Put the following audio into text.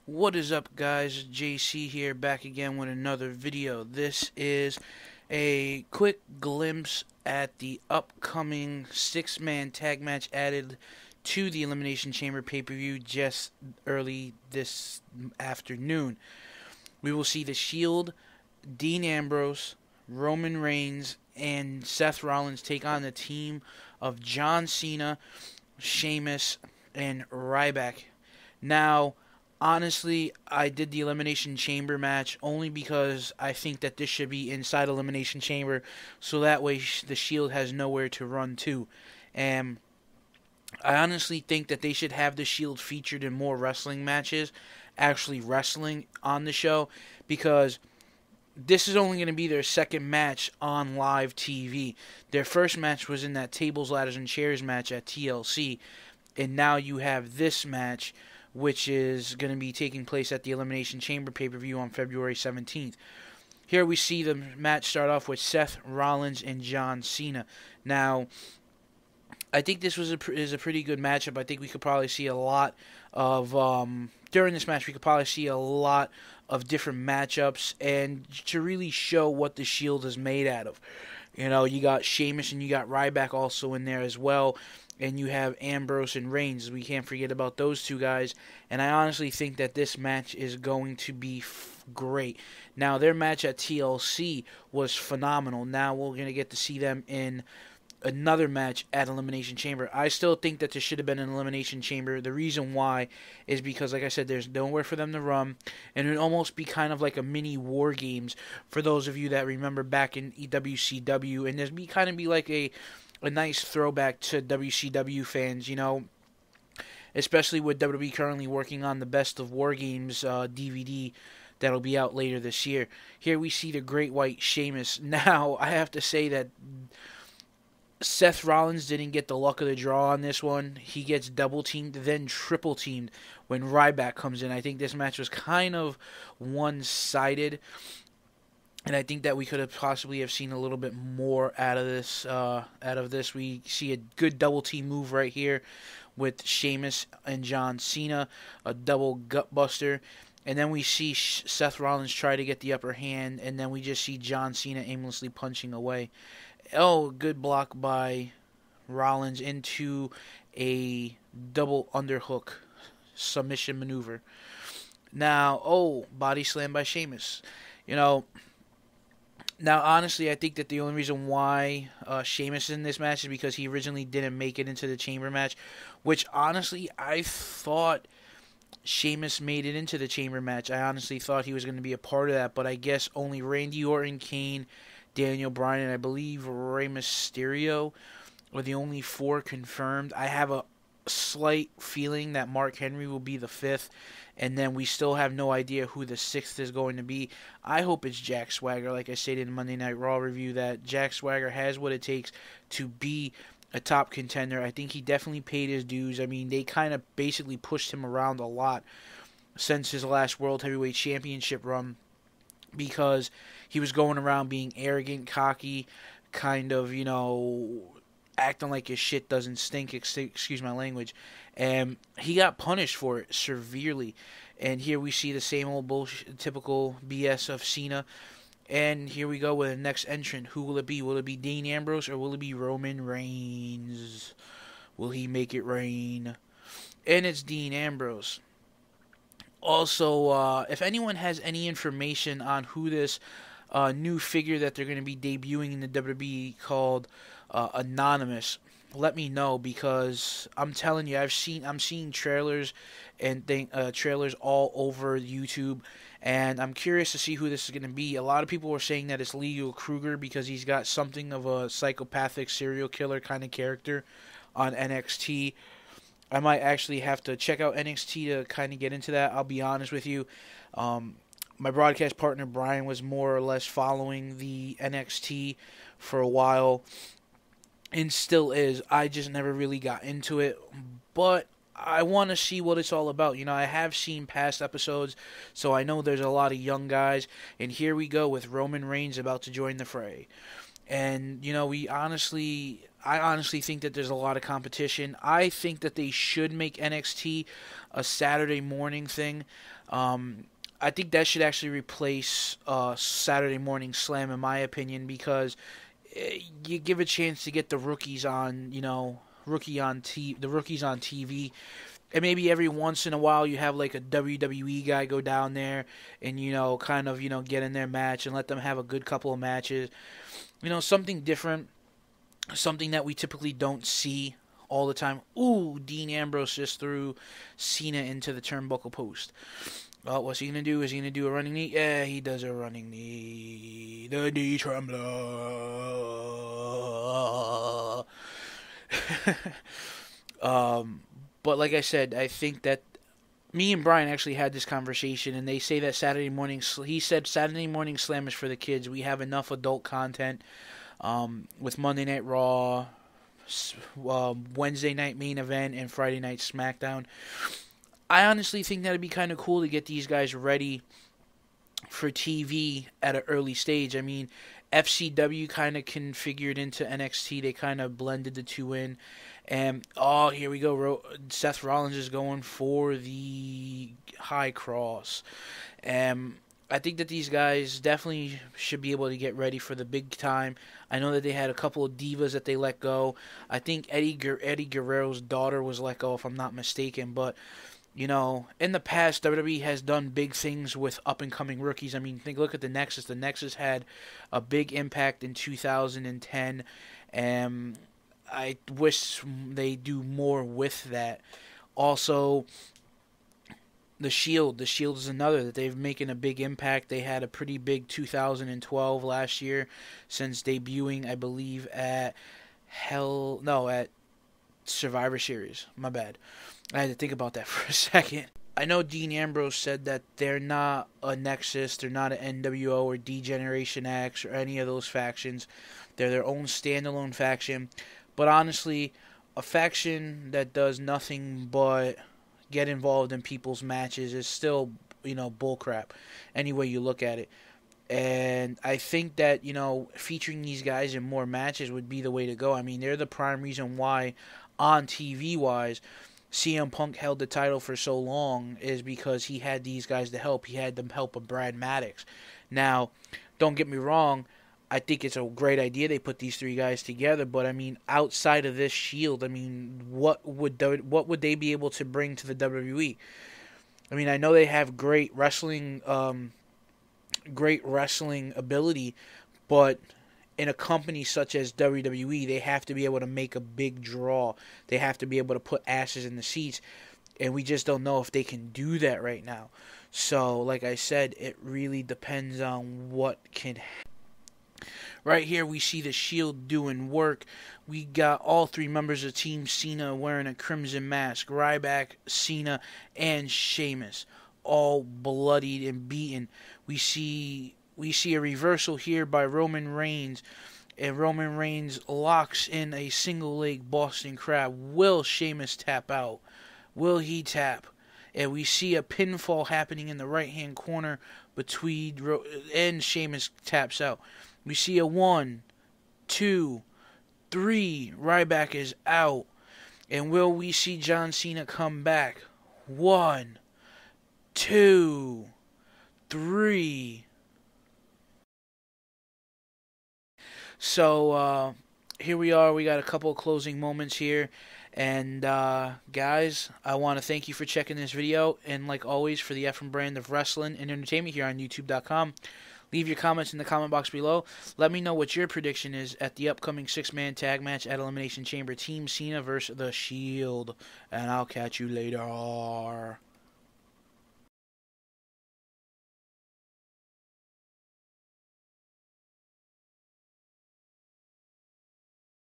What is up, guys? JC here, back again with another video. This is a quick glimpse at the upcoming six-man tag match added to the Elimination Chamber pay-per-view just early this afternoon. We will see The Shield, Dean Ambrose, Roman Reigns, and Seth Rollins take on the team of John Cena, Sheamus, and Ryback. Now, honestly, I did the Elimination Chamber match only because I think that this should be inside Elimination Chamber, so that way the Shield has nowhere to run to. And I honestly think that they should have the Shield featured in more wrestling matches, actually wrestling on the show, because this is only going to be their second match on live TV. Their first match was in that Tables, Ladders, and Chairs match at TLC, and now you have this match, which is going to be taking place at the Elimination Chamber pay-per-view on February 17th. Here we see the match start off with Seth Rollins and John Cena. Now, I think this is a pretty good matchup. I think we could probably see a lot of, during this match, we could probably see a lot of different matchups and to really show what the Shield is made out of. You know, you got Sheamus and you got Ryback also in there as well. And you have Ambrose and Reigns. We can't forget about those two guys. And I honestly think that this match is going to be great. Now, their match at TLC was phenomenal. Now we're going to get to see them in another match at Elimination Chamber. I still think that there should have been an Elimination Chamber. The reason why is because, like I said, there's nowhere for them to run, and it would almost be kind of like a mini War Games for those of you that remember back in WCW, and there'd be kind of be like a nice throwback to WCW fans, you know, especially with WWE currently working on the Best of War Games DVD that'll be out later this year. Here we see the Great White Sheamus. Now, I have to say that Seth Rollins didn't get the luck of the draw on this one. He gets double-teamed, then triple-teamed when Ryback comes in. I think this match was kind of one-sided, and I think that we could have possibly have seen a little bit more out of this. We see a good double-team move right here with Sheamus and John Cena, a double gutbuster. And then we see Seth Rollins try to get the upper hand, and then we just see John Cena aimlessly punching away. Oh, good block by Rollins into a double underhook submission maneuver. Now, body slam by Sheamus. You know, now, honestly, I think that the only reason why Sheamus is in this match is because he originally didn't make it into the Chamber match, which, honestly, I thought Sheamus made it into the Chamber match. I honestly thought he was going to be a part of that, but I guess only Randy Orton, Kane, Daniel Bryan, and I believe Rey Mysterio were the only four confirmed. I have a slight feeling that Mark Henry will be the fifth, and then we still have no idea who the sixth is going to be. I hope it's Jack Swagger. Like I stated in Monday Night Raw review, that Jack Swagger has what it takes to be a top contender. I think he definitely paid his dues. I mean, they kind of basically pushed him around a lot since his last World Heavyweight Championship run, because he was going around being arrogant, cocky, kind of, you know, acting like his shit doesn't stink, excuse my language, and he got punished for it severely. And here we see the same old bullshit, typical BS of Cena. And here we go with the next entrant. Who will it be? Will it be Dean Ambrose or will it be Roman Reigns? Will he make it rain? And it's Dean Ambrose. Also, if anyone has any information on who this new figure that they're going to be debuting in the WWE called Anonymous, let me know, because I'm telling you, I'm seeing trailers and trailers all over YouTube, and I'm curious to see who this is going to be. A lot of people are saying that it's Leo Kruger because he's got something of a psychopathic serial killer kind of character on NXT. I might actually have to check out NXT to kind of get into that. I'll be honest with you. My broadcast partner Brian was more or less following the NXT for a while, and still is. I just never really got into it, but I want to see what it's all about. You know, I have seen past episodes, so I know there's a lot of young guys, and here we go with Roman Reigns about to join the fray. And, you know, we honestly, I honestly think that there's a lot of competition. I think that they should make NXT a Saturday morning thing. I think that should actually replace Saturday Morning Slam, in my opinion, because you give a chance to get the rookies on, the rookies on TV. And maybe every once in a while you have like a WWE guy go down there and, kind of, get in their match and let them have a good couple of matches. Something different, something that we typically don't see all the time. Ooh, Dean Ambrose just threw Cena into the turnbuckle post. Oh, what's he going to do? Is he going to do a running knee? Yeah, he does a running knee. The knee trembler. But like I said, I think that me and Brian actually had this conversation, and they say that he said Saturday Morning Slam is for the kids. We have enough adult content with Monday Night Raw, Wednesday Night Main Event, and Friday Night SmackDown. I honestly think that would be kind of cool to get these guys ready for TV at an early stage. I mean, FCW kind of configured into NXT. They kind of blended the two in. And, here we go. Seth Rollins is going for the high cross. And I think that these guys definitely should be able to get ready for the big time. I know that they had a couple of divas that they let go. I think Eddie Guerrero's daughter was let go, if I'm not mistaken. But, in the past, WWE has done big things with up-and-coming rookies. I mean, look at the Nexus. The Nexus had a big impact in 2010, and I wish they do more with that. Also, the Shield. The Shield is another that they've making a big impact. They had a pretty big 2012 last year, since debuting, I believe, at Survivor Series. My bad. I had to think about that for a second. I know Dean Ambrose said that they're not a Nexus, they're not an NWO or D-Generation X or any of those factions. They're their own standalone faction. But honestly, a faction that does nothing but get involved in people's matches is still, bullcrap, any way you look at it. And I think that, featuring these guys in more matches would be the way to go. I mean, they're the prime reason why, on TV-wise, CM Punk held the title for so long, is because he had these guys to help. He had them help Brad Maddox. Now, don't get me wrong, I think it's a great idea they put these three guys together, but I mean, outside of this Shield, I mean, what would they be able to bring to the WWE? I mean, I know they have great wrestling ability, but in a company such as WWE, they have to be able to make a big draw. They have to be able to put asses in the seats, and we just don't know if they can do that right now. So, like I said, it really depends on what can happen. Right here, we see the Shield doing work. We got all three members of Team Cena wearing a crimson mask. Ryback, Cena, and Sheamus, all bloodied and beaten. We see a reversal here by Roman Reigns, and Roman Reigns locks in a single leg Boston Crab. Will Sheamus tap out? Will he tap? And we see a pinfall happening in the right-hand corner and Sheamus taps out. We see a 1, 2, 3. Ryback is out. And will we see John Cena come back? 1, 2, 3. So, here we are. We got a couple of closing moments here. And, guys, I want to thank you for checking this video. And, like always, for the Ephraim brand of wrestling and entertainment here on YouTube.com. Leave your comments in the comment box below. Let me know what your prediction is at the upcoming 6-man tag match at Elimination Chamber. Team Cena versus The Shield. And I'll catch you later.